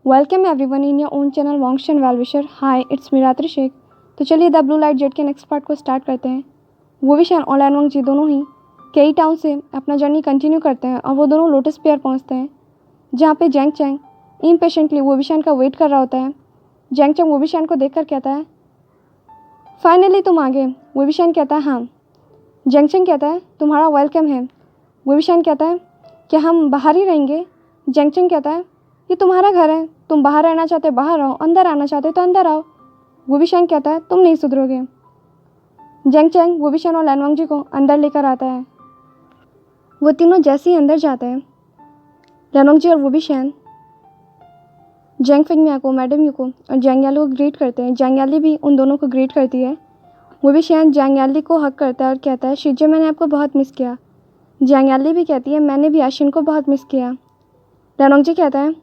Welcome everyone in your own channel वॉन्गशन well wisher. Hi, it's me Ratri Shaikh. तो चलिए the blue light jet के next part को start करते हैं। वो विशान और लैनवंग जी दोनों ही केई टाउन से अपना जर्नी कंटिन्यू करते हैं और वो दोनों लोटस पियर पहुंचते हैं, जहाँ पे जैंग चैंग इम्पेशेंटली वो विशान का वेट कर रहा होता है। जैंग चैंग वो विशान को देख कर कहता है, फाइनली तुम आ गए। वो विशान कहता है हाँ। जैंग चैंग कहता है तुम्हारा वेलकम है। वो विशान कहता है क्या हम बाहर ही रहेंगे। जैंग चैंग कहता है ये तुम्हारा घर है, तुम बाहर रहना चाहते बाहर रहो, अंदर आना चाहते तो अंदर आओ। वो विशान कहता है तुम नहीं सुधरोगे। जैंग चैंग वो विशान और लैनवंग जी को अंदर लेकर आता है। वो तीनों जैसे ही अंदर जाते हैं, लैनवंग जी और वो विशान जैंग फेंगमिया को, मैडम यू को और जैंग याली को ग्रीट करते हैं। जैंग याली भी उन दोनों को ग्रीट करती है। वो विशान जैंग याली को हक करता है और कहता है शिजे मैंने आपको बहुत मिस किया। जैंग याली भी कहती है मैंने भी आशिन को बहुत मिस किया। लैनवंग जी कहता है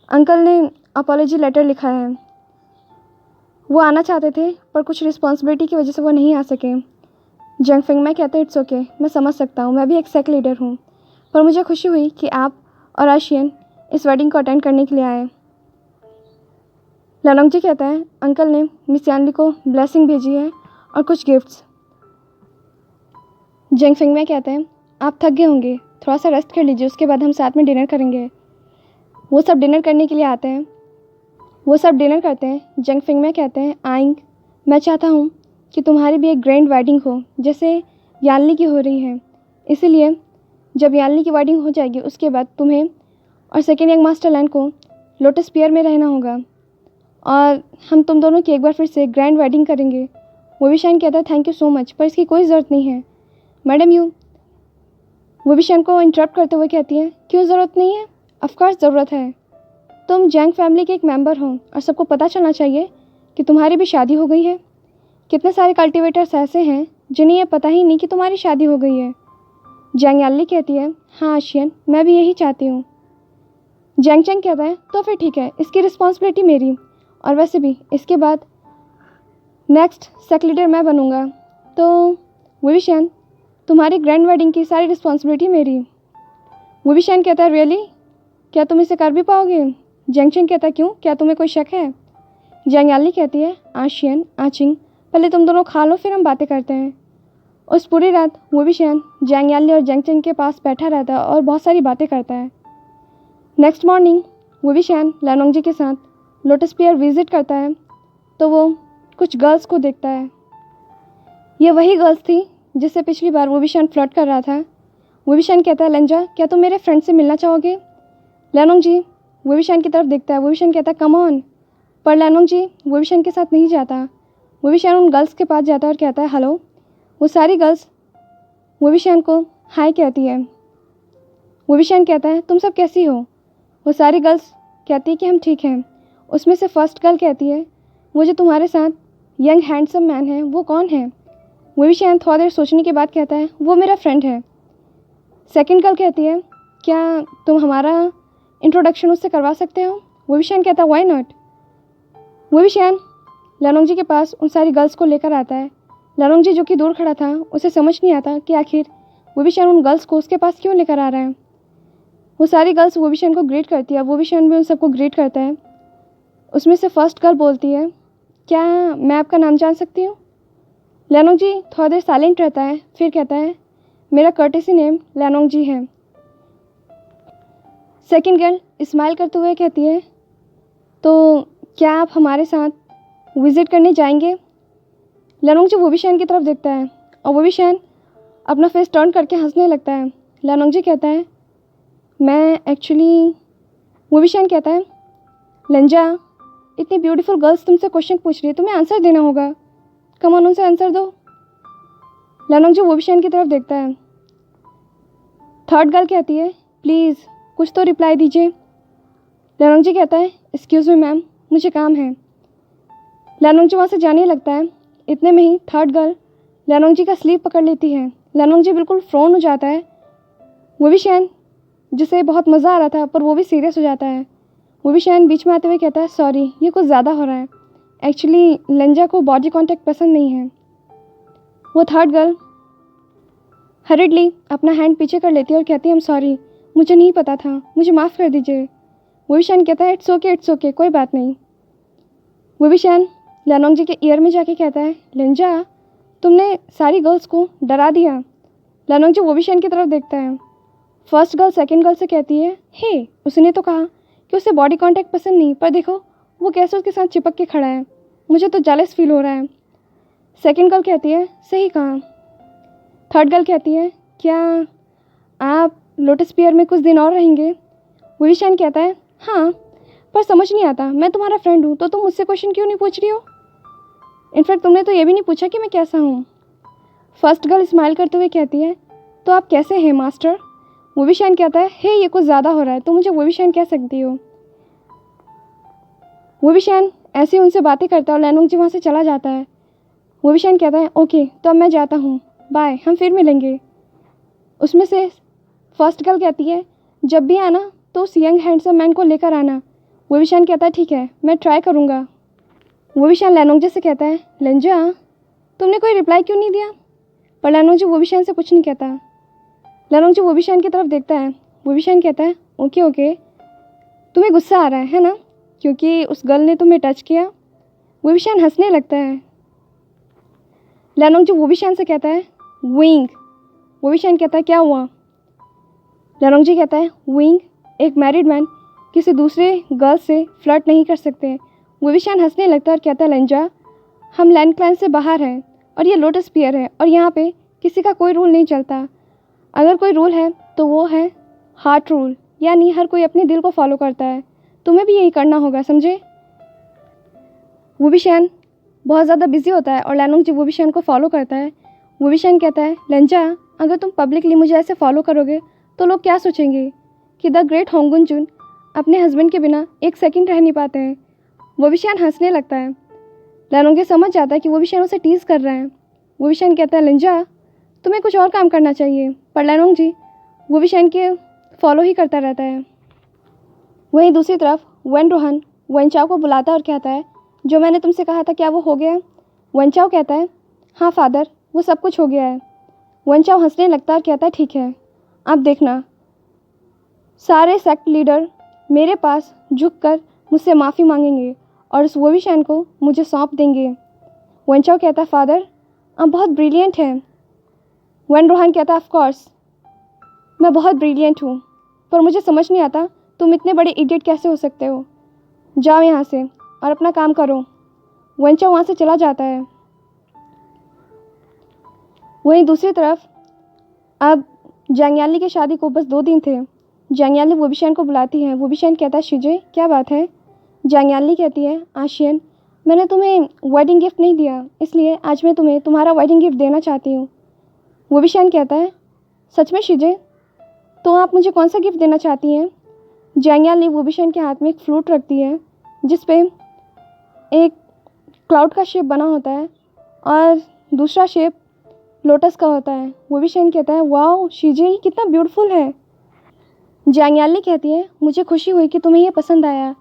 अंकल ने अपॉलॉजी लेटर लिखा है, वो आना चाहते थे पर कुछ रिस्पॉन्सिबिलिटी की वजह से वो नहीं आ सके। जैंग फेंगमिया कहते हैं इट्स ओके, मैं समझ सकता हूँ, मैं भी एक सेक लीडर हूँ, पर मुझे खुशी हुई कि आप और आशियन इस वेडिंग को अटेंड करने के लिए आए। लैनवंग जी कहता है अंकल ने मिस यानली को ब्लेसिंग भेजी है और कुछ गिफ्ट्स। जैंग फेंगमिया कहते हैं आप थक गए होंगे, थोड़ा सा रेस्ट कर लीजिए, उसके बाद हम साथ में डिनर करेंगे। वो सब डिनर करने के लिए आते हैं। वो सब डिनर करते हैं। जैंग फेंगमिया कहते हैं आइंग, मैं चाहता हूँ कि तुम्हारी भी एक ग्रैंड वेडिंग हो जैसे यानली की हो रही है, इसीलिए जब यानली की वेडिंग हो जाएगी उसके बाद तुम्हें और सेकेंड यंग मास्टर लैंड को लोटस पियर में रहना होगा और हम तुम दोनों की एक बार फिर से ग्रैंड वेडिंग करेंगे। वो विशान कहता है थैंक यू सो मच, पर इसकी कोई ज़रूरत नहीं है मैडम यू। वो विशान को इंटरप्ट करते हुए कहती है क्यों ज़रूरत नहीं है, ऑफकोर्स ज़रूरत है। तुम जैंग फैमिली के एक मेंबर हो और सबको पता चलना चाहिए कि तुम्हारी भी शादी हो गई है। कितने सारे कल्टीवेटर्स ऐसे हैं जिन्हें ये पता ही नहीं कि तुम्हारी शादी हो गई है। जैंग याली कहती है हाँ आशियन, मैं भी यही चाहती हूँ। जैंग चैंग कहता है तो फिर ठीक है, इसकी रिस्पॉन्सिबिलिटी मेरी, और वैसे भी इसके बाद नेक्स्ट सेक लीडर मैं बनूँगा, तो वो विशान तुम्हारी ग्रैंड वेडिंग की सारी रिस्पॉन्सिबिलिटी मेरी। वो विशान कहता है रियली, क्या तुम इसे कर भी पाओगे। जैंग चैंग कहता है क्यों, क्या तुम्हें कोई शक है। जैंग याली कहती है आशियन आचिंग, पहले तुम दोनों खा लो फिर हम बातें करते हैं। उस पूरी रात वो विशान जैंग याली और जैंग चैंग के पास बैठा रहता है और बहुत सारी बातें करता है। नेक्स्ट मॉर्निंग वो विशान लैनवंग जी के साथ लोटस पियर विजिट करता है तो वो कुछ गर्ल्स को देखता है। ये वही गर्ल्स थी जिससे पिछली बार वो विशान फ्लर्ट कर रहा था। वो विशान कहता है लंजा, क्या तुम मेरे फ्रेंड से मिलना चाहोगे। लैनवंग जी वो विशान की तरफ देखता है। वो विशान कहता है कम ऑन, पर लैनवंग जी वो विशान के साथ नहीं जाता। वो विशान उन गर्ल्स के पास जाता है और कहता है हेलो। वो सारी गर्ल्स वो विशान को हाय कहती है। वो विशान कहता है तुम सब कैसी हो। वो सारी गर्ल्स कहती है कि हम ठीक हैं। उसमें से फर्स्ट गर्ल कहती है वो जो तुम्हारे साथ यंग हैंडसम मैन है वो कौन है। वो विशान थोड़ा देर सोचने के बाद कहता है वो मेरा फ्रेंड है। सेकंड गर्ल कहती है क्या तुम हमारा इंट्रोडक्शन उससे करवा सकते हो। वो विशान कहता है व्हाई नॉट। वो विशान लैनवंग जी के पास उन सारी गर्ल्स को लेकर आता है। लैनवंग जी जो कि दूर खड़ा था उसे समझ नहीं आता कि आखिर वो विशान उन गर्ल्स को उसके पास क्यों लेकर आ रहा है। वो सारी गर्ल्स वो विशान को ग्रीट करती है, वो विशान भी उन सबको ग्रीट करता है। उसमें से फर्स्ट गर्ल बोलती है क्या मैं आपका नाम जान सकती हूँ। लैनवंग जी थोड़ा देर साइलेंट रहता है, फिर कहता है मेरा कर्टेसी नेम लैनवंग जी है। सेकंड गर्ल स्माइल करते हुए कहती है तो क्या आप हमारे साथ विज़िट करने जाएंगे। लैनवंग जी वो विशान की तरफ देखता है और वो विशान अपना फेस टर्न करके हंसने लगता है। लैनवंग जी कहता है मैं एक्चुअली। वो विशान कहता है लंजा, इतनी ब्यूटीफुल गर्ल्स तुमसे क्वेश्चन पूछ रही है, तुम्हें आंसर देना होगा, कम ऑन उनसे आंसर दो। लैनवंग जी वो विशान की तरफ देखता है। थर्ड गर्ल कहती है प्लीज़ कुछ तो रिप्लाई दीजिए। लैनवंग जी कहता है एक्सक्यूज़ मी मैम, मुझे काम है। लैनवंग जी वहाँ से जाने लगता है। इतने में ही थर्ड गर्ल लैनवंग जी का स्लीव पकड़ लेती है। लैनवंग जी बिल्कुल फ्रोन हो जाता है। वो विशान जिसे बहुत मज़ा आ रहा था पर वो भी सीरियस हो जाता है। वो विशान बीच में आते हुए कहता है सॉरी, ये कुछ ज़्यादा हो रहा है, एक्चुअली लंजा को बॉडी कॉन्टैक्ट पसंद नहीं है। वो थर्ड गर्ल हरिडली अपना हैंड पीछे कर लेती है और कहती है आई एम सॉरी, मुझे नहीं पता था, मुझे माफ़ कर दीजिए। विविशान कहता है इट्स ओके कोई बात नहीं। विविशान लेनोंग जी के ईयर में जाके कहता है लिंजा तुमने सारी गर्ल्स को डरा दिया। लेनोंग जी विविशान की तरफ देखता है। फर्स्ट गर्ल सेकंड गर्ल से कहती है हे उसने तो कहा कि उसे बॉडी कांटेक्ट पसंद नहीं, पर देखो वो कैसे उसके साथ चिपक के खड़ा है, मुझे तो जेलस फील हो रहा है। सेकंड गर्ल कहती है सही कहा। थर्ड गर्ल कहती है क्या आप लोटस पियर में कुछ दिन और रहेंगे? विविशान कहता है हाँ, पर समझ नहीं आता, मैं तुम्हारा फ्रेंड हूँ तो तुम मुझसे क्वेश्चन क्यों नहीं पूछ रही हो? इनफैक्ट तुमने तो ये भी नहीं पूछा कि मैं कैसा हूँ। फर्स्ट गर्ल स्माइल करते हुए कहती है तो आप कैसे हैं मास्टर? विविशान कहता है हे ये कुछ ज़्यादा हो रहा है, तो मुझे विविशान कह सकती हो। विविशान ऐसे उनसे बातें करता है और लेनोंग जी वहाँ से चला जाता है। विविशान कहता है ओके तो अब मैं जाता हूँ, बाय, हम फिर मिलेंगे। उसमें से फर्स्ट गर्ल कहती है जब भी आना तो उस यंग हैंडसम मैन को लेकर आना। विविशान कहता है ठीक है मैं ट्राई करूँगा। विविशान लेनोंग जी से कहता है लिंजा तुमने कोई रिप्लाई क्यों नहीं दिया? पर लेनोंग जी विविशान से कुछ नहीं कहता। लेनोंग जी विविशान की तरफ देखता है। विविशान कहता है ओके तुम्हें गुस्सा आ रहा है ना, क्योंकि उस गर्ल ने तुम्हें टच किया? विविशान हंसने लगता है। लेनोंग जी विविशान से कहता है विंग। विविशान कहता है क्या हुआ? लेनोंग जी कहता है विंग एक मैरिड मैन किसी दूसरे गर्ल से फ्लर्ट नहीं कर सकते। विविशान हंसने लगता है और कहता है लिंजा हम लैंड क्लैन से बाहर हैं और ये लोटस पियर है और यहाँ पे किसी का कोई रूल नहीं चलता। अगर कोई रूल है तो वो है हार्ट रूल, यानी हर कोई अपने दिल को फॉलो करता है। तुम्हें भी यही करना होगा, समझे? विविशान बहुत ज़्यादा बिजी होता है और लेनोंग जी विविशान को फॉलो करता है। विविशान कहता है लिंजा अगर तुम पब्लिकली मुझे ऐसे फॉलो करोगे तो लोग क्या सोचेंगे कि द ग्रेट होंगुन जुन अपने हस्बैंड के बिना एक सेकंड रह नहीं पाते हैं। विविशान हंसने लगता है। लेनोंग जी समझ जाता है कि विविशान उसे टीज़ कर रहा है। विविशान कहता है लिंजा तुम्हें कुछ और काम करना चाहिए, पर लेनोंग जी विविशान के फॉलो ही करता रहता है। वहीं दूसरी तरफ वेन रोहन वेनचाओ को बुलाता है और कहता है जो मैंने तुमसे कहा था क्या वो हो गया? वेनचाओ कहता है हाँ फादर वो सब कुछ हो गया है। वेनचाओ हंसने लगता है और कहता है ठीक है अब देखना सारे सेक्ट लीडर मेरे पास झुककर मुझसे माफ़ी मांगेंगे और उस विविशान को मुझे सौंप देंगे। वेनचाओ कहता है फादर आप बहुत ब्रिलियंट हैं। वेन रोहन कहता है ऑफ कोर्स मैं बहुत ब्रिलियंट हूँ, पर मुझे समझ नहीं आता तुम इतने बड़े इडियट कैसे हो सकते हो। जाओ यहाँ से और अपना काम करो। वेनचाओ वहाँ से चला जाता है। वहीं दूसरी तरफ अब जंगयाली की शादी को बस 2 दिन थे। जंगयाली विविशान को बुलाती है। विविशान कहता है शिजे क्या बात है? जंगयाली कहती है आशियन मैंने तुम्हें वेडिंग गिफ्ट नहीं दिया, इसलिए आज मैं तुम्हें तुम्हारा वेडिंग गिफ्ट देना चाहती हूँ। विविशान कहता है सच में शिजे, तो आप मुझे कौन सा गिफ्ट देना चाहती हैं? जंगयाली विविशान के हाथ में एक फ्लूट रखती है जिस पे एक क्लाउड का शेप बना होता है और दूसरा शेप लोटस का होता है। विविशान कहता है वाओ शिजे ये कितना ब्यूटीफुल है। जंगयाली कहती है मुझे खुशी हुई कि तुम्हें ये पसंद आया।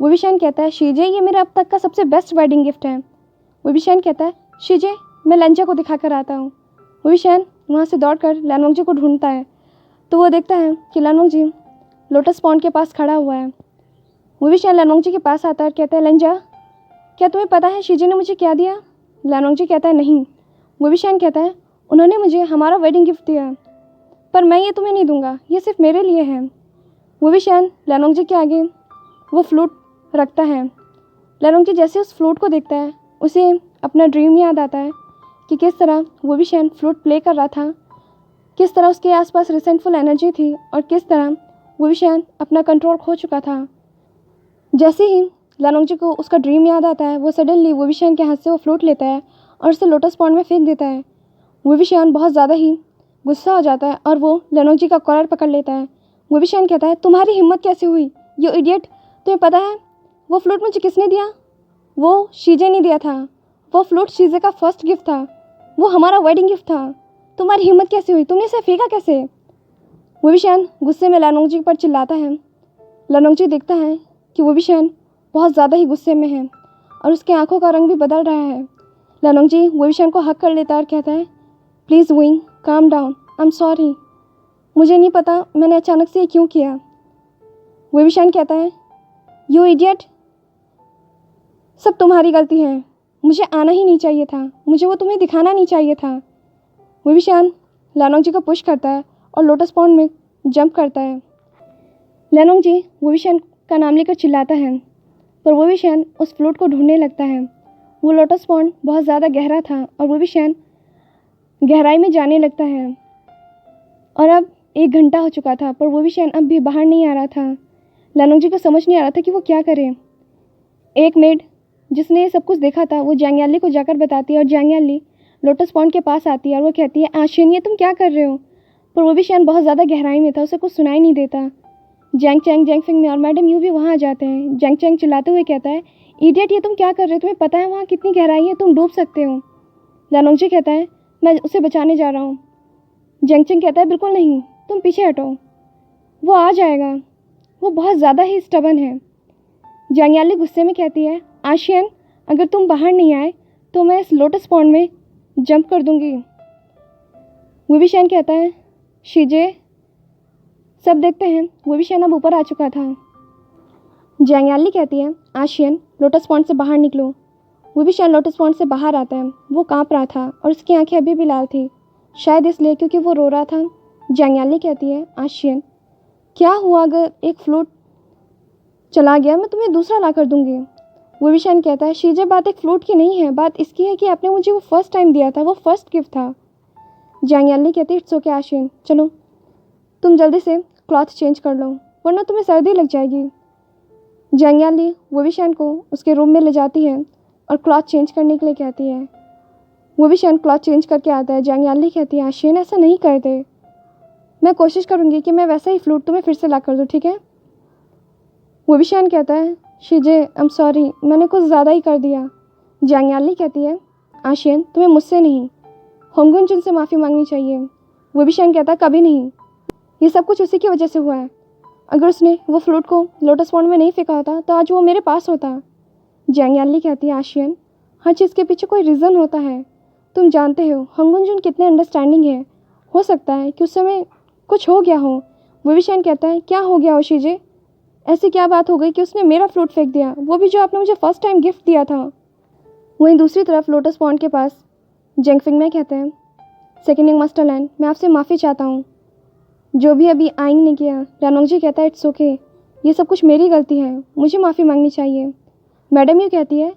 विविशान कहता है शिजे ये मेरा अब तक का सबसे बेस्ट वेडिंग गिफ्ट है। विविशान कहता है शिजे मैं लंजा को दिखा कर आता हूँ। विविशान वहाँ से दौड़कर लेनोंग जी को ढूंढता है तो वो देखता है कि लेनोंग जी लोटस पॉन्ड के पास खड़ा हुआ है। विविशान लेनोंग जी के पास आता है और कहता है लंजा क्या तुम्हें पता है शिजे ने मुझे क्या दिया? लेनोंग जी कहता है नहीं। विविशान कहता है उन्होंने मुझे हमारा वेडिंग गिफ्ट दिया, पर मैं ये तुम्हें नहीं दूंगा, ये सिर्फ मेरे लिए है। विविशान लेनोंग जी के आगे वो फ्लूट रखता है। लेनोंग जी जैसे उस फ्लूट को देखता है उसे अपना ड्रीम याद आता है कि किस तरह विविशान फ्लूट प्ले कर रहा था, किस तरह उसके आसपास रिसेंटफुल एनर्जी थी और किस तरह विविशान अपना कंट्रोल खो चुका था। जैसे ही लेनोंग जी को उसका ड्रीम याद आता है वो सडनली विविशान के हाथ से वो फ्लूट लेता है और उसे लोटस पॉन्ड में फेंक देता है। विविशान बहुत ज़्यादा ही गुस्सा हो जाता है और वो लेनोंग जी का कॉलर पकड़ लेता है। विविशान कहता है तुम्हारी हिम्मत कैसे हुई यू इडियट, तुम्हें पता है वो फ्लूट मुझे किसने दिया? वो शीजे ने दिया था। वो फ्लूट शीजे का फर्स्ट गिफ्ट था, वो हमारा वेडिंग गिफ्ट था। तुम्हारी हिम्मत कैसे हुई, तुमने इसे फेंका कैसे? विविशान गुस्से में लेनोंग जी पर चिल्लाता है। लेनोंग जी देखता है कि विविशान बहुत ज़्यादा ही गुस्से में है और उसके आंखों का रंग भी बदल रहा है। लेनोंग जी विविशान को हक कर लेता है और कहता है please wing calm down, I am sorry, मुझे नहीं पता मैंने अचानक से ये क्यों किया। विविशान कहता है यू इडियट, सब तुम्हारी गलती है, मुझे आना ही नहीं चाहिए था, मुझे वो तुम्हें दिखाना नहीं चाहिए था। विविशान लैनोंग जी को पुश करता है और लोटस पॉन्ड में जंप करता है। लैनोंग जी विविशान का नाम लेकर चिल्लाता है, पर विविशान उस फ्लूट को ढूंढने लगता है। वो लोटस पॉन्ड बहुत ज़्यादा गहरा था और विविशान गहराई में जाने लगता है। और अब 1 घंटा हो चुका था, पर विविशान अब भी बाहर नहीं आ रहा था। लैनोंग जी को समझ नहीं आ रहा था कि वो क्या करे। एक मेड जिसने ये सब कुछ देखा था वो जैंग याली को जाकर बताती है और जैंग याली लोटस पॉन्ड के पास आती है और वो कहती है, आशियन ये तुम क्या कर रहे हो? पर विविशान बहुत ज़्यादा गहराई में था, उसे कुछ सुनाई नहीं देता। जैंग चैंग, जैंग फिंग में और मैडम यू भी वहाँ आ जाते हैं। जैंग चैंग चिल्लाते हुए कहता है, इडियट ये तुम क्या कर रहे हो? तुम्हें पता है वहाँ कितनी गहराई है, तुम डूब सकते हो। लैनोंग जी कहता है, मैं उसे बचाने जा रहा हूँ। जैंग चैंग कहता है, बिल्कुल नहीं, तुम पीछे हटो, वो आ जाएगा, वो बहुत ज़्यादा ही स्टबन है। जैंग याली गुस्से में कहती है, आशियन अगर तुम बाहर नहीं आए तो मैं इस लोटस पॉन्ड में जंप कर दूंगी। विविशान कहता है, शीजे सब देखते हैं। विविशान अब ऊपर आ चुका था। जैंग याली कहती है, आशियन लोटस पॉन्ड से बाहर निकलो। विविशान लोटस पॉन्ड से बाहर आता है। वो कांप रहा था और उसकी आंखें अभी भी लाल थी, शायद इसलिए क्योंकि वो रो रहा था। जैंग याली कहती है, आशियन क्या हुआ अगर एक फ्लूट चला गया, मैं तुम्हें दूसरा ला कर दूंगी। विविशान कहता है, शीजे बात एक फ्लूट की नहीं है, बात इसकी है कि आपने मुझे वो फर्स्ट टाइम दिया था, वो फर्स्ट गिफ्ट था। जैंग याली कहती है, इट्स ओके आशियन, चलो तुम जल्दी से क्लॉथ चेंज कर लो वरना तुम्हें सर्दी लग जाएगी। जैंग याली विविशान को उसके रूम में ले जाती है और क्लॉथ चेंज करने के लिए कहती है। विविशान क्लॉथ चेंज करके आता है। जैंग याली कहती है, आशियन ऐसा नहीं कर दे, मैं कोशिश करूँगी कि मैं वैसा ही फ्लूट तुम्हें फिर से ला कर दूँ, ठीक है। विविशान कहता है, शीजे आई एम सॉरी, मैंने कुछ ज़्यादा ही कर दिया। जैंग याली कहती है, आशियन तुम्हें मुझसे नहीं होंगुन जुन से माफ़ी मांगनी चाहिए। विविशान कहता है, कभी नहीं, ये सब कुछ उसी की वजह से हुआ है। अगर उसने वो फ्लूट को लोटस पॉन्ड में नहीं फेंका होता तो आज वो मेरे पास होता। जैंग याली कहती है, आशियन हर चीज़ के पीछे कोई रीज़न होता है, तुम जानते हो होंगुन जुन कितने अंडरस्टैंडिंग है, हो सकता है कि उस समय कुछ हो गया हो। विविशान कहता है, क्या हो गया हो शीजे? ऐसी क्या बात हो गई कि उसने मेरा फ्लूट फेंक दिया, वो भी जो आपने मुझे फर्स्ट टाइम गिफ्ट दिया था। वहीं दूसरी तरफ लोटस पॉन्ड के पास जैंग फिंग में कहते हैं, सेकेंडिंग मास्टर लैन, मैं आपसे माफ़ी चाहता हूँ जो भी अभी आइंग ने किया। लैनोंग जी कहता है, इट्स ओके, ये सब कुछ मेरी गलती है, मुझे माफ़ी मांगनी चाहिए। मैडम यू कहती है,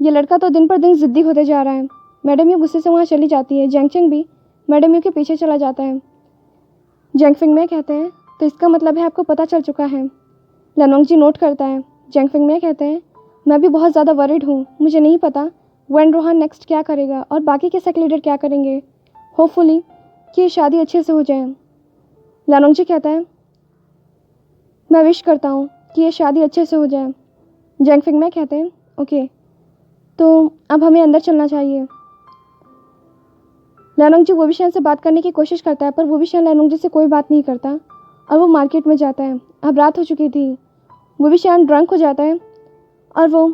ये लड़का तो दिन पर दिन ज़िद्दी होते जा रहा है। मैडम यू गुस्से से वहाँ चली जाती है। जैंग चैंग भी मैडम यू के पीछे चला जाता है। जैंग फिंग में कहते हैं, तो इसका मतलब है आपको पता चल चुका है। लैनोंग जी नोट करता है। जैंग फिंग में कहते हैं, मैं भी बहुत ज़्यादा वरिड हूँ, मुझे नहीं पता वैन रोहान नेक्स्ट क्या करेगा और बाकी के सेक लीडर क्या करेंगे। होपफुली कि ये शादी अच्छे से हो जाए। लैनोंग जी कहता है, मैं विश करता हूँ कि ये शादी अच्छे से हो जाए। जैंग फिंग में कहते हैं, ओके, तो अब हमें अंदर चलना चाहिए। लैनोंग जी विविशान से बात करने की कोशिश करता है, पर विविशान लैनोंग जी से कोई बात नहीं करता और वो मार्केट में जाता है। अब रात हो चुकी थी। विविशान ड्रंक हो जाता है और वो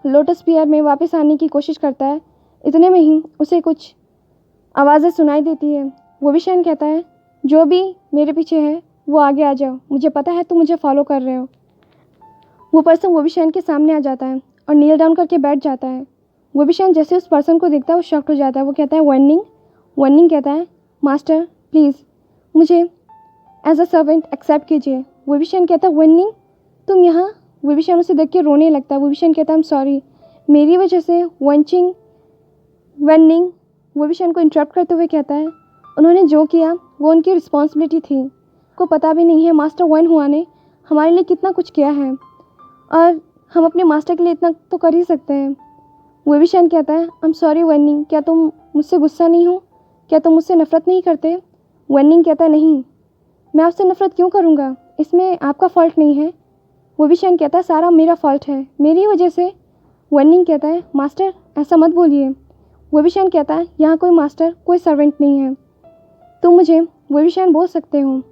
लोटस पियर में वापस आने की कोशिश करता है। इतने में ही उसे कुछ आवाज़ें सुनाई देती है। विविशान कहता है, जो भी मेरे पीछे है वो आगे आ जाओ, मुझे पता है तुम मुझे फॉलो कर रहे हो। वो पर्सन विविशान के सामने आ जाता है और नील डाउन करके बैठ जाता है। विविशान जैसे उस पर्सन को देखता है वो शॉक्ड हो जाता है। वो कहता है, वनिंग। वनिंग कहता है, मास्टर प्लीज़ मुझे एज अ सर्वेंट एक्सेप्ट कीजिए। विविशान कहता है, वनिंग तुम यहाँ? विविशान उसे देख के रोने लगता है। विविशान कहता है, आई एम सॉरी, मेरी वजह से वंचिंग वनिंग विविशान को इंटरप्ट करते हुए कहता है, उन्होंने जो किया वो उनकी रिस्पॉन्सिबिलिटी थी, को पता भी नहीं है मास्टर वन हुआ ने हमारे लिए कितना कुछ किया है और हम अपने मास्टर के लिए इतना तो कर ही सकते हैं। विविशान कहता है, आई एम सॉरी वनिंग, क्या तुम मुझसे गुस्सा नहीं हो? क्या तुम मुझसे नफ़रत नहीं करते? वनिंग कहता है, नहीं, मैं आपसे नफ़रत क्यों करूँगा, इसमें आपका फ़ॉल्ट नहीं है। विविशान कहता है, सारा मेरा फ़ॉल्ट है, मेरी वजह से। वनिंग कहता है, मास्टर ऐसा मत बोलिए। विविशान कहता है, यहाँ कोई मास्टर कोई सर्वेंट नहीं है, तुम मुझे विविशान बोल सकते हो।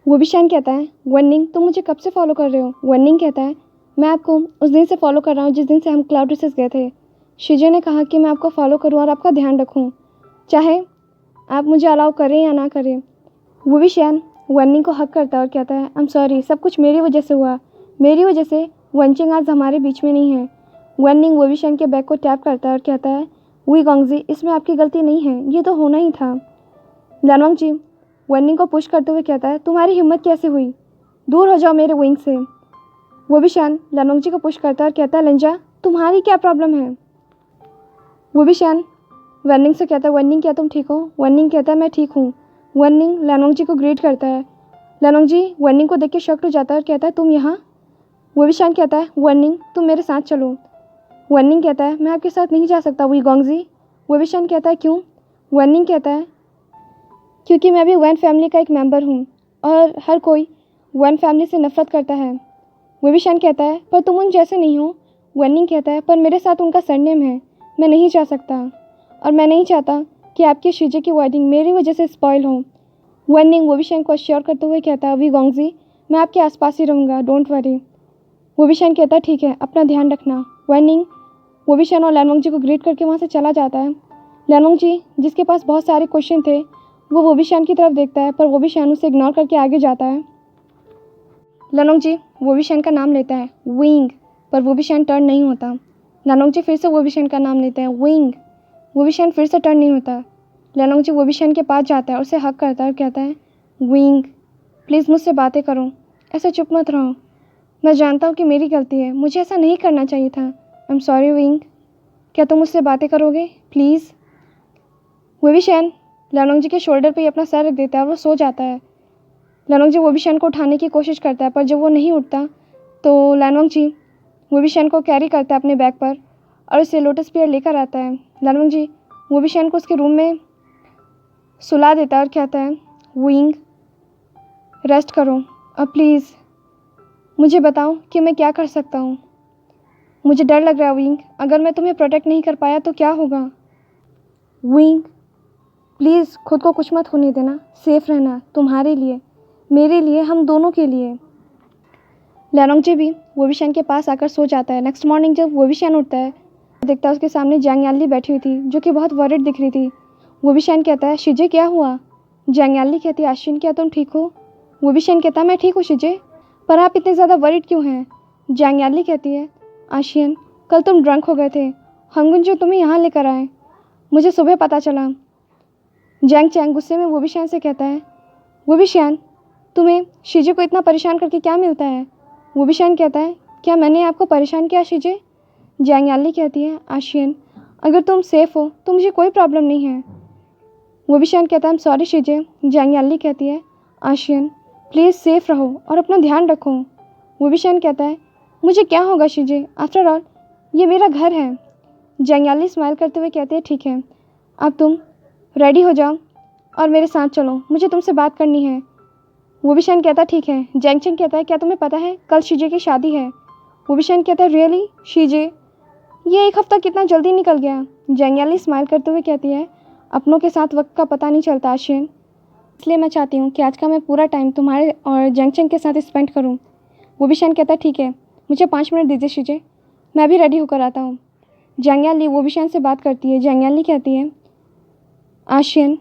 विविशान कहता है, वनिंग तुम मुझे कब से फॉलो कर रहे हो? वनिंग कहता है, मैं आपको उस दिन से फॉलो कर रहा हूँ जिस दिन से हम क्लाउड रिसेस गए थे। शीजे ने कहा कि मैं आपको फॉलो करूँ और आपका ध्यान रखूँ, चाहे आप मुझे अलाउ करें या ना करें। विविशान वनिंग को हक करता है और कहता है, आई एम सॉरी, सब कुछ मेरी वजह से हुआ, मेरी वजह से वनचिंग आज हमारे बीच में नहीं है। वननिंग वोविशन के बैग को टैप करता है और कहता है, वी गोंगजी, इसमें आपकी गलती नहीं है, ये तो होना ही था। लैनवांग जी वननिंग को पुश करते हुए कहता है, तुम्हारी हिम्मत कैसे हुई, दूर हो जाओ मेरे विंग से। वोविशान लैनवांग जी को पुश करता है और कहता है, लंजा तुम्हारी क्या प्रॉब्लम है। वोविशान वननिंग से कहता है, वननिंग क्या तुम ठीक हो? वननिंग कहता है, मैं ठीक हूँ। वननिंग लैनवांग जी को ग्रीट करता है। लैनवांग जी वननिंग को देख के शॉक्ड हो जाता है और कहता है, तुम यहाँ? वोविशान कहता है, वननिंग तुम मेरे साथ चलो। वननिंग कहता है, मैं आपके साथ नहीं जा सकता वी गोंगजी। वोविशान कहता है, क्यों? वननिंग कहता है, क्योंकि मैं भी वन फैमिली का एक मेंबर हूँ और हर कोई वन फैमिली से नफरत करता है। वोविशान कहता है, पर तुम उन जैसे नहीं हो। वननिंग कहता है, पर मेरे साथ उनका सरनेम है, मैं नहीं जा सकता और मैं नहीं चाहता कि आपकी शीजे की वेडिंग मेरी वजह से स्पॉइल हो। वननिंग वोविशान को अश्योर करते हुए कहता है, वी गोंगजी, मैं आपके आसपास ही रहूँगा, डोंट वरी। वोविशान कहता है, ठीक है, अपना ध्यान रखना। वननिंग वोविशान और लैनवांग जी को ग्रीट करके वहाँ से चला जाता है। लैनवांग जी जिसके पास बहुत सारे क्वेश्चन थे वो वोविशान की तरफ देखता है, पर वोविशान उसे इग्नोर करके आगे जाता है। लैनवांग जी वोविशान का नाम लेता है, विंग, पर वोविशान टर्न नहीं होता। लैनवांग जी फिर से वोविशान का नाम लेते हैं, विंग। वोविशान फिर से टर्न नहीं होता। लैनवांग जी वोविशान के पास जाता है और उसे हक करता है और कहता है, विंग प्लीज़ मुझसे बातें करो, ऐसे चुप मत रहो। मैं जानता हूँ कि मेरी गलती है, मुझे ऐसा नहीं करना चाहिए था। आई एम सॉरी विंग, क्या तुम मुझसे बातें करोगे प्लीज़? वोविशान लैनवांग जी के शोल्डर पे ही अपना सर रख देता है और वो सो जाता है। लैनवांग जी वोविशान को उठाने की कोशिश करता है, पर जब वो नहीं उठता तो लैनवांग जी वोविशान को कैरी करता है अपने बैग पर और उसे लोटस पियर लेकर आता है। लैनवांग जी वोविशान को उसके रूम में सुला देता है और कहता है, विंग रेस्ट करो अब प्लीज़, मुझे बताओ कि मैं क्या कर सकता हूँ। मुझे डर लग रहा है विंग, अगर मैं तुम्हें प्रोटेक्ट नहीं कर पाया तो क्या होगा। विंग प्लीज़ खुद को कुछ मत होने देना, सेफ रहना, तुम्हारे लिए, मेरे लिए, हम दोनों के लिए। लैनवांग जी भी वोविशान के पास आकर सो जाता है। नेक्स्ट मॉर्निंग जब वोविशान उठता है देखता है उसके सामने जैंग यानली बैठी हुई थी जो कि बहुत वरिड दिख रही थी। वोविशान कहता है, शिजे क्या हुआ? जैंग यानली कहती है, आशियन क्या तुम ठीक हो? वोविशान कहता है, मैं ठीक हूँ शिजे, पर आप इतने ज़्यादा वरिड क्यों हैं? जैंग यानली कहती है, आशियन कल तुम ड्रंक हो गए थे, हंगुन जो तुम्हें यहाँ लेकर आए, मुझे सुबह पता चला। जैंग चैंग गुस्से में वोविशान से कहता है, वोविशान तुम्हें शिजे को इतना परेशान करके क्या मिलता है? वोविशान कहता है, क्या मैंने आपको परेशान किया शिजे? जैंग यानली कहती है, आशियन अगर तुम सेफ हो तो मुझे कोई प्रॉब्लम नहीं है। वोविशान कहता है, सॉरी शिजे। जैंग यानली कहती है, आशियन प्लीज़ सेफ रहो और अपना ध्यान रखो। वोविशान कहता है, मुझे क्या होगा शिजे, आफ्टर ऑल ये मेरा घर है। जैंग यानली स्माइल करते हुए कहते हैं, ठीक है, अब तुम रेडी हो जाओ और मेरे साथ चलो, मुझे तुमसे बात करनी है। वोविशान कहता है, ठीक है। जैंग चैंग कहता है, क्या तुम्हें पता है कल शिजे की शादी है? वोविशान कहता है, रियली शिजे, ये एक हफ्ता कितना जल्दी निकल गया। जैंग यानली स्माइल करते हुए कहती है, अपनों के साथ वक्त का पता नहीं चलता आशियन, इसलिए मैं चाहती हूँ कि आज का मैं पूरा टाइम तुम्हारे और जैंग चैंग के साथ स्पेंड करूँ। वोविशान कहता है, ठीक है, मुझे 5 मिनट दीजिए शिजे, मैं भी रेडी होकर आता हूँ। जैंग यानली वोविशान से बात करती है। जैंग यानली कहती है, आशियन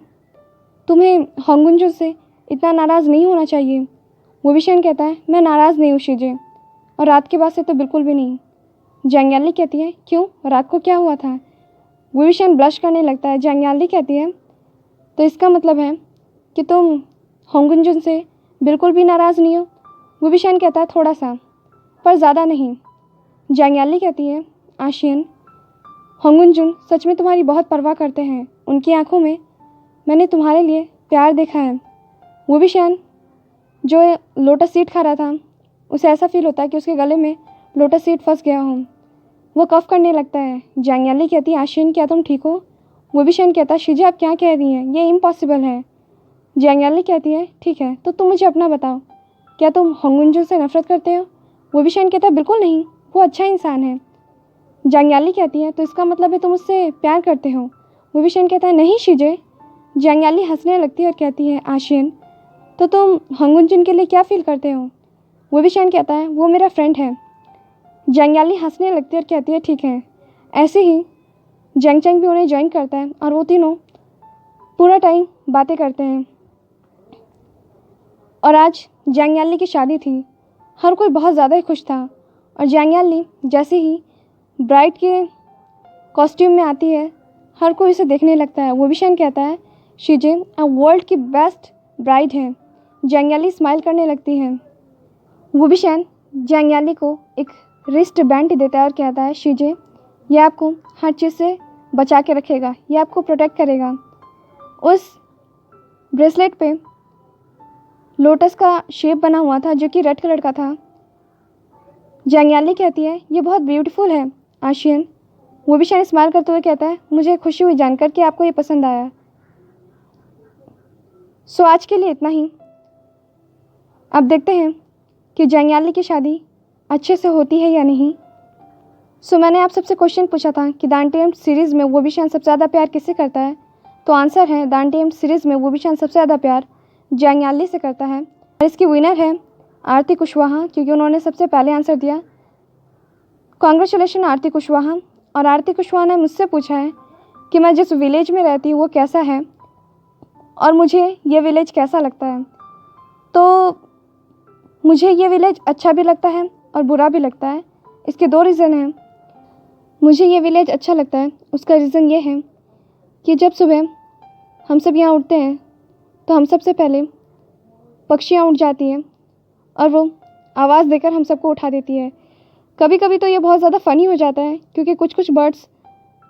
तुम्हें हंगुंजो से इतना नाराज़ नहीं होना चाहिए। वोविशान कहता है, मैं नाराज़ नहीं हूँ शिजे, और रात के बाद से तो बिल्कुल भी नहीं। जैंग यानली कहती है, क्यों, रात को क्या हुआ था? वोविशान ब्लश करने लगता है। जैंग यानली कहती है, तो इसका मतलब है कि तुम होंगुंजुन से बिल्कुल भी नाराज़ नहीं हो? वोविशान कहता है, थोड़ा सा, पर ज़्यादा नहीं। जैंग यानली कहती है, आशियन होंगुंजुन सच में तुम्हारी बहुत परवाह करते हैं, उनकी आंखों में मैंने तुम्हारे लिए प्यार देखा है। वोविशान जो लोटस सीड खा रहा था उसे ऐसा फील होता है कि उसके गले में लोटस सीड फंस गया हो, वो कफ करने लगता है। जैंग यानली कहती है, आशियन क्या तुम ठीक हो? वोविशान कहता है, शिजे आप क्या कह रही हैं, ये इम्पॉसिबल है। जैंग यानली कहती है, ठीक है, तो तुम मुझे अपना बताओ, क्या तुम होंगुंजो से नफरत करते हो? वोविशान कहता है, बिल्कुल नहीं, वो अच्छा इंसान है। जैंग यानली कहती है, तो इसका मतलब है तुम उससे प्यार करते हो? वोविशान कहता है, नहीं शिजे। जैंग यानली हंसने लगती है और कहती है, आशियन तो तुम होंगुंजन के लिए क्या फील करते हो? वोविशान कहता है, वो मेरा फ्रेंड है। जैंग यानली हंसने लगती है और कहती है, ठीक है। ऐसे ही जैंग चैंग भी उन्हें ज्वाइन करता है और वो तीनों पूरा टाइम बातें करते हैं। और आज जैंग यानली की शादी थी, हर कोई बहुत ज़्यादा ही खुश था और जंगयाली जैसे ही ब्राइड के कॉस्ट्यूम में आती है, हर कोई उसे देखने लगता है। वो विशान कहता है शीजे अब वर्ल्ड की बेस्ट ब्राइड है। जंगयाली स्माइल करने लगती है। वो विशान जंगयाली को एक रिस्ट बैंड देता है और कहता है शीजे ये आपको हर चीज़ से बचा के रखेगा, ये आपको प्रोटेक्ट करेगा। उस ब्रेसलेट पे लोटस का शेप बना हुआ था जो कि रेड कलर का था। जंगयाली कहती है ये बहुत ब्यूटीफुल है आशियन। वो भी शायद स्माइल करते हुए कहता है मुझे खुशी हुई जानकर कि आपको ये पसंद आया। सो आज के लिए इतना ही। अब देखते हैं कि जंगयाली की शादी अच्छे से होती है या नहीं। सो मैंने आप सबसे क्वेश्चन पूछा था कि द अनटेम्ड सीरीज़ में वो भी शायद सबसे ज़्यादा प्यार किससे करता है, तो आंसर है द अनटेम्ड सीरीज़ में वो भी शायद सबसे ज़्यादा प्यार जंगयाली से करता है। और इसकी विनर है आरती कुशवाहा, क्योंकि उन्होंने सबसे पहले आंसर दिया। कॉन्ग्रेचुलेशन आरती कुशवाहा। और आरती कुशवाहा ने मुझसे पूछा है कि मैं जिस विलेज में रहती हूँ वो कैसा है और मुझे ये विलेज कैसा लगता है। तो मुझे ये विलेज अच्छा भी लगता है और बुरा भी लगता है। इसके दो रीज़न हैं। मुझे ये विलेज अच्छा लगता है, उसका रीज़न ये है कि जब सुबह हम सब यहाँ उठते हैं तो हम सबसे पहले पक्षियाँ उठ जाती हैं और वो आवाज़ देकर हम सबको उठा देती है। कभी कभी तो ये बहुत ज़्यादा फ़नी हो जाता है क्योंकि कुछ कुछ बर्ड्स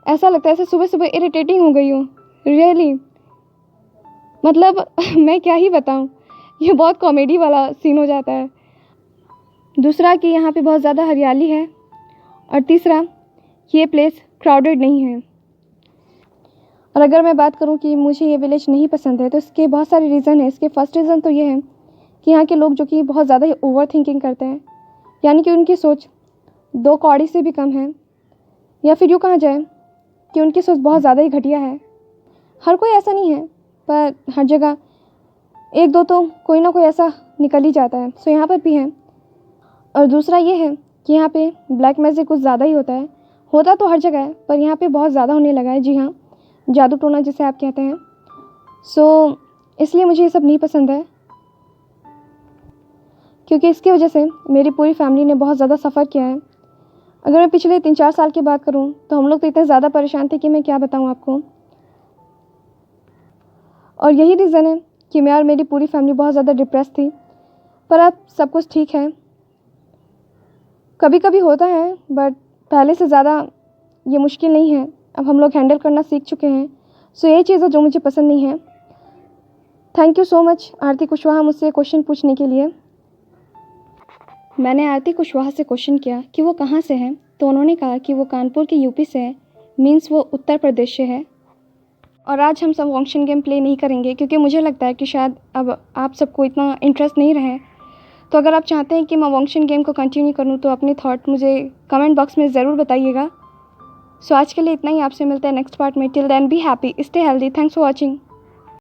ऐसा लगता है जैसे सुबह सुबह इरिटेटिंग हो गई हो रियली। मतलब मैं क्या ही बताऊँ, ये बहुत कॉमेडी वाला सीन हो जाता है। दूसरा कि यहाँ पे बहुत ज़्यादा हरियाली है और तीसरा ये प्लेस क्राउडेड नहीं है। और अगर मैं बात करूँ कि मुझे ये विलेज नहीं पसंद है तो इसके बहुत सारे रीज़न है। इसके फर्स्ट रीज़न तो ये है कि यहाँ के लोग जो कि बहुत ज़्यादा ही ओवर थिंकिंग करते हैं, यानी कि उनकी सोच 2 कौड़ी से भी कम है, या फिर यूँ कहा जाए कि उनकी सोच बहुत ज़्यादा ही घटिया है। हर कोई ऐसा नहीं है पर हर जगह एक दो तो कोई ना कोई ऐसा निकल ही जाता है। सो यहाँ पर भी है। और दूसरा ये है कि यहाँ पे ब्लैक मैजिक कुछ ज़्यादा ही होता तो हर जगह है पर यहाँ पे बहुत ज़्यादा होने लगा है। जी हाँ, जादू टोना जिसे आप कहते हैं। सो इसलिए मुझे ये सब नहीं पसंद है, क्योंकि इसकी वजह से मेरी पूरी फैमिली ने बहुत ज़्यादा सफ़र किया है। अगर मैं पिछले 3-4 साल की बात करूं तो हम लोग तो इतने ज़्यादा परेशान थे कि मैं क्या बताऊं आपको। और यही रीज़न है कि मैं और मेरी पूरी फैमिली बहुत ज़्यादा डिप्रेस थी। पर अब सब कुछ ठीक है। कभी कभी होता है बट पहले से ज़्यादा ये मुश्किल नहीं है। अब हम लोग हैंडल करना सीख चुके हैं। सो ये चीज़ है जो मुझे पसंद नहीं है। थैंक यू सो मच आरती कुशवाहा मुझसे क्वेश्चन पूछने के लिए। मैंने आरती कुशवाहा से क्वेश्चन किया कि वो कहाँ से है, तो उन्होंने कहा कि वो कानपुर के यूपी से है, मीन्स वो उत्तर प्रदेश से है। और आज हम सब वॉन्क्शन गेम प्ले नहीं करेंगे क्योंकि मुझे लगता है कि शायद अब आप सबको इतना इंटरेस्ट नहीं रहे। तो अगर आप चाहते हैं कि मैं वॉन्क्शन गेम को कंटिन्यू करूं तो अपने थॉट मुझे कमेंट बॉक्स में ज़रूर बताइएगा। सो आज के लिए इतना ही। आपसे मिलते हैं नेक्स्ट पार्ट में। Till then be happy, stay healthy. Thanks for watching.